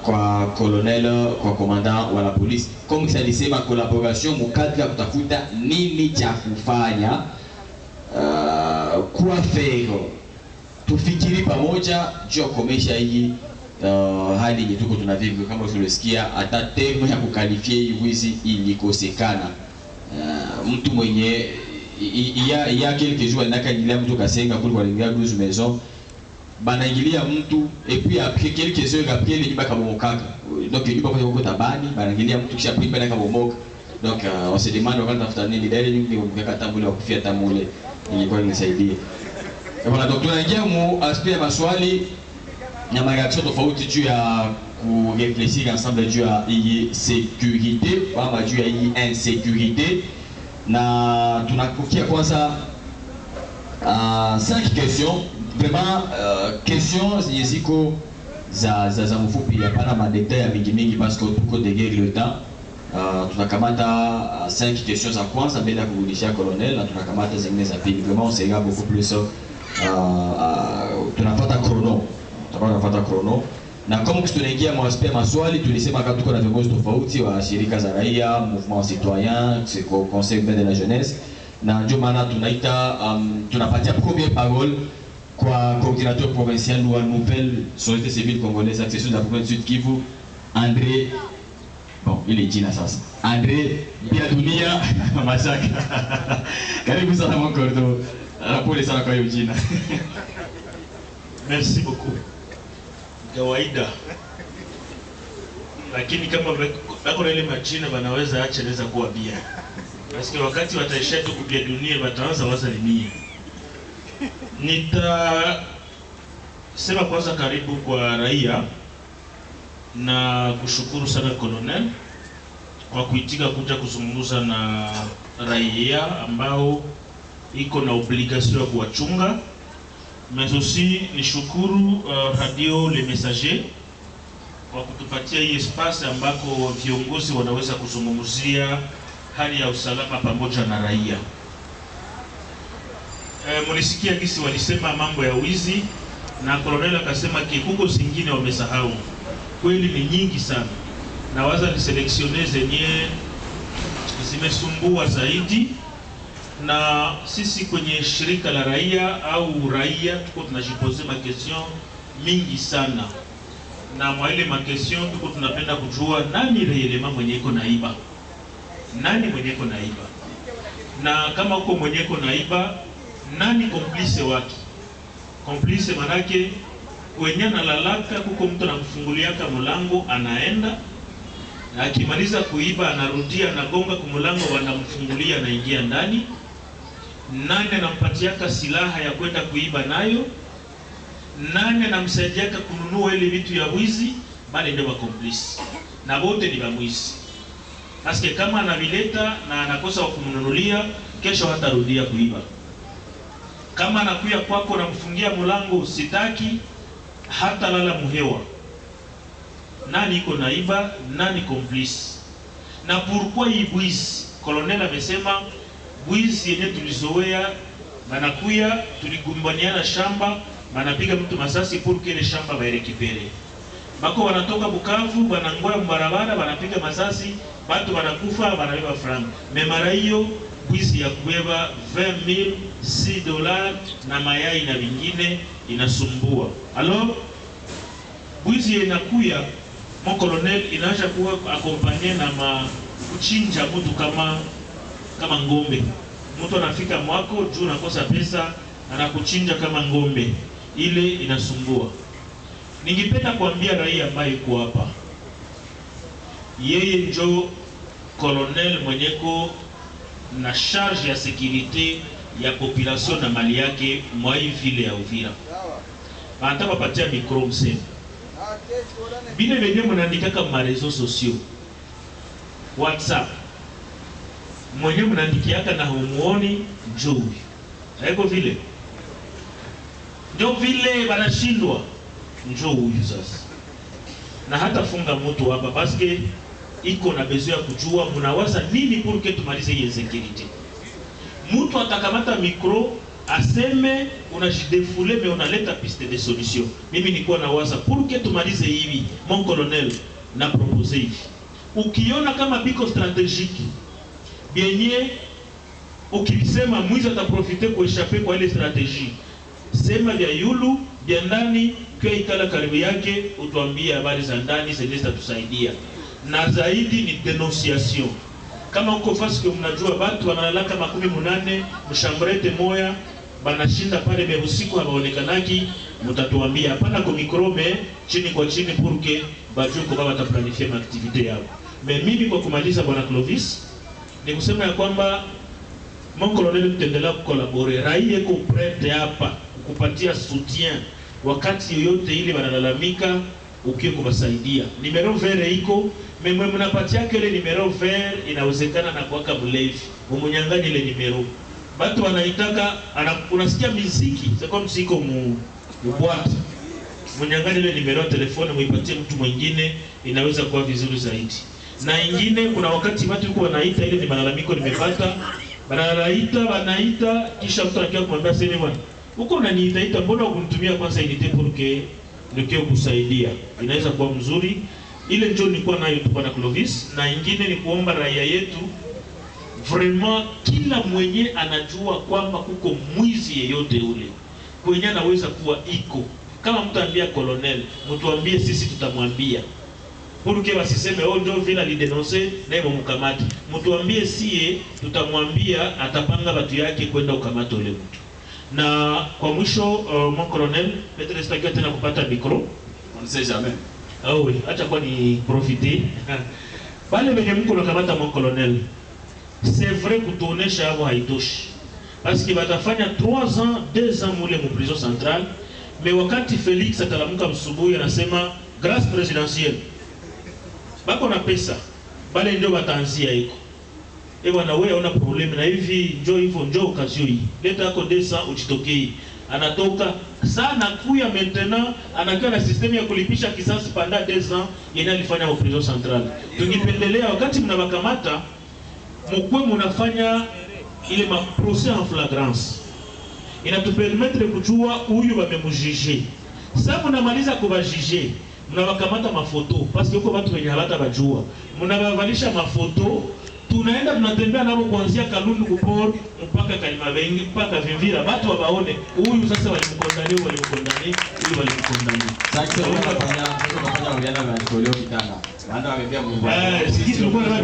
kwa colonel, kwa commandant wa la police, comme alisema collaboration mukadri ya kutafuta nini cha kufanya, kwa faire tufikiri pamoja juu ya kukomesha hii hali yenye tuko tunavivyo. Kama tulisikia hata terme ya kukalifia hii wizi ilikosekana. Mtu mwenye ya quelques jours ndaka ingilia mtu kasenga kule kwa lingia 12 maison banaingilia mtu et puis après quelques heures après ile nyumba kabomokaka, donc nyumba kwa huko tabani banaingilia mtu kisha pimba na kabomoka. Donc on se demande wakati tafuta nini dai nyingi mkaka tambule wa kufia tamule ilikuwa inasaidia. Bwana donc tunaingia mu aspect ya maswali na mareaction tofauti juu ya ku réfléchir ensemble juu ya hii sécurité ama juu ya hii insécurité, na tunakukia kwanza 5 questions vraiment questions ziko za mfupi, hapana madetail ya mingi parce que tuko derrière le temps. Tunakamata 5 questions za kwanza mbele ya kurudishia colonel, na tunakamata zingine za pili. Vraiment on sera beaucoup plus tunapata chrono na kama tunaingia mu aspect maswali, tulisema kama tuko na viongozi tofauti wa shirika za raia, mouvement citoyen, conseil de la jeunesse, na ndio maana tunaita tunapatia première parole kwa coordinateur provincial wa nouvelle société civile congolaise accession de la province Sud Kivu, André, bon il est jina sasa, André Biadunia Mashaka. Karibu sana mkordo, pole sana kwa hiyo jina. Merci beaucoup. Kawaida. Lakini kama bako na ile majina wanaweza acha inaweza kuwa bia. Basi wakati wataisha tu kubia dunia wataanza wasalimia. Sema kwanza karibu kwa raia na kushukuru sana colonel kwa kuitika kuja kuzungumza na raia ambao iko na obligation ya kuwachunga. Mais aussi nishukuru radio Le Messager kwa kutupatia hii espace ambako viongozi wanaweza kuzungumzia hali ya usalama pamoja na raia. Mlisikia gisi walisema mambo ya wizi na colonel akasema kikuko zingine wamesahau. Kweli ni nyingi sana. Na waza ni selectionner zenye zimesumbua zaidi, na sisi kwenye shirika la raia au raia tuko tunajipose ma question mingi sana, na mwa ile ma question tuko tunapenda kujua nani réellement mwenye iko naiba, nani mwenye iko naiba, na kama uko mwenye iko naiba nani complice wake. Complice manake kwenye analalaka kuko mtu anamfunguliaka mlango anaenda, na akimaliza kuiba anarudia anagonga kumulango wanamfungulia anaingia ndani. Nani anampatiaka silaha ya kwenda kuiba nayo, nani anamsaidiaka kununua ile vitu ya wizi, bali ndio complice na wote ni bamwizi. Paske kama anavileta na anakosa wa kumnunulia, kesho hatarudia kuiba. Kama anakuya kwako na mfungia mlango usitaki, hata lala muhewa. Nani iko naiba, nani complice? Na pourquoi hii bwizi? Colonel amesema bwizi yenye tulizoea, banakuya tuligumbaniana shamba, banapiga mtu masasi pour que ile shamba baerekipere. Bako wanatoka Bukavu, banangoya mbarabara, banapiga masasi, watu wanakufa, banabeba franc. Memara hiyo bwizi ya kubeba 20,000, $6 na mayai na vingine inasumbua. Alors bwizi inakuya, mon colonel inaanza kuwa accompagné na kuchinja mtu kama ngombe. Mtu anafika mwako juu nakosa pesa, anakuchinja kama ngombe. Ile inasumbua. Ningependa kuambia raia ambaye yuko hapa, yeye njo colonel mwenyeko na charge ya sécurité ya population na mali yake mwa hii vile ya Uvira. Banataka patia micro msema. Bile venye mnaandika kama réseaux sociaux, WhatsApp, mwenye mnaandikiaka na humuoni njoo. Haiko vile. Ndio vile wanashindwa njoo huyu sasa. Na hata funga mtu hapa paske iko na besoin ya kujua mnawaza nini pour que tumalize hii insécurité. Mtu atakamata micro aseme unajidefoule mais unaleta piste de solution. Mimi nilikuwa nawaza pour que tumalize hivi, mon colonel na propose hivi, ukiona kama biko strategique bienye ukilisema mwizi ataprofite kueshape kwa ile strategie, sema vya yulu vya ndani kwa ikala karibu yake, utuambie habari za ndani zenye zitatusaidia. Na zaidi ni denunciation. Kama uko fasi kwa mnajua watu wanalalaka 18 mshambrete moya banashinda pale bebusiku habaonekanaki, mtatuambia hapana kwa mikrome chini kwa chini purke bajue kwa baba taplanifia activite yao. Mimi kwa kumaliza bwana Clovis ni kusema ya kwamba mon colonel tutaendelea kukolabore, raia iko prete hapa kukupatia soutien wakati yoyote ile wanalalamika, ukiwa kubasaidia. Numero vert iko memwe mnapatia kile numero vert, inawezekana na kuwaka mlevi mumunyangani ile numero batu wanaitaka, unasikia muziki sasa msiko mbwata munyangani ile numero ya telefoni muipatie mtu mwingine, inaweza kuwa vizuri zaidi. Na ingine, kuna wakati watu yuko wanaita ile ni malalamiko nimepata, wanaita kisha mtu anakia kumwambia sema bwana uko unaniita mbona ukunitumia kwanza inite porque nikio kusaidia, inaweza kuwa mzuri. Ile ndio nilikuwa nayo tu bwana Clovis. Na ingine ni kuomba raia yetu vraiment, kila mwenye anajua kwamba kuko mwizi yeyote ule kwenye anaweza kuwa iko, kama mtu ambia colonel, mtuambie sisi tutamwambia porque wasiseme oh ndio vile alidenonce na yeye mkamati, mtuambie sie tutamwambia, atapanga watu yake kwenda ukamata ule mtu. Na kwa mwisho mon colonel, peut-être sitakia tena kupata micro, on ne sait jamais. Ah oui, acha kwa ni profiter. Bale benye mko nakamata mon colonel, c'est vrai kutuonesha hapo haitoshi, parce que batafanya 3 ans 2 ans mule mu prison centrale, mais wakati Felix atalamuka msubuhi anasema grâce présidentielle bako na pesa, bale ndio bataanzia iko bwana wewe una problem na hivi, njoo hivyo, njoo occasion hii, leta yako 200 uchitokei. Anatoka sana kuya maintenant anakuwa na system ya kulipisha kisasi panda 2 ans yenye alifanya au prison centrale. Tungipendelea wakati mnabakamata mkwe mnafanya ile ma procès en flagrance, inatupermettre kujua huyu wamemjije. Sasa mnamaliza kubajije, mnabakamata mafoto parce que uko watu wenye habata bajua, mnabavalisha mafoto, tunaenda tunatembea nao kuanzia Kalundu kupor mpaka Kalimabengi mpaka Vivira, watu wabaone huyu sasa walimkondani huyu walimkondani. Sasa tunafanya ujana na koleo kitanga. Ndio amebia Mungu. Sisi tulikuwa na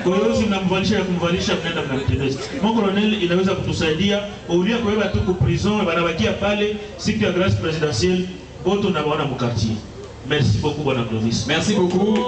koyozi mnamvalisha ya kumvalisha, mnaenda mnamtembeza. Mon colonel inaweza kutusaidia ulia kuweka tu ku prison, banabakia pale siku ya grâce présidentielle boto na bwana mu quartier. Merci beaucoup bwana Clovis. Merci beaucoup.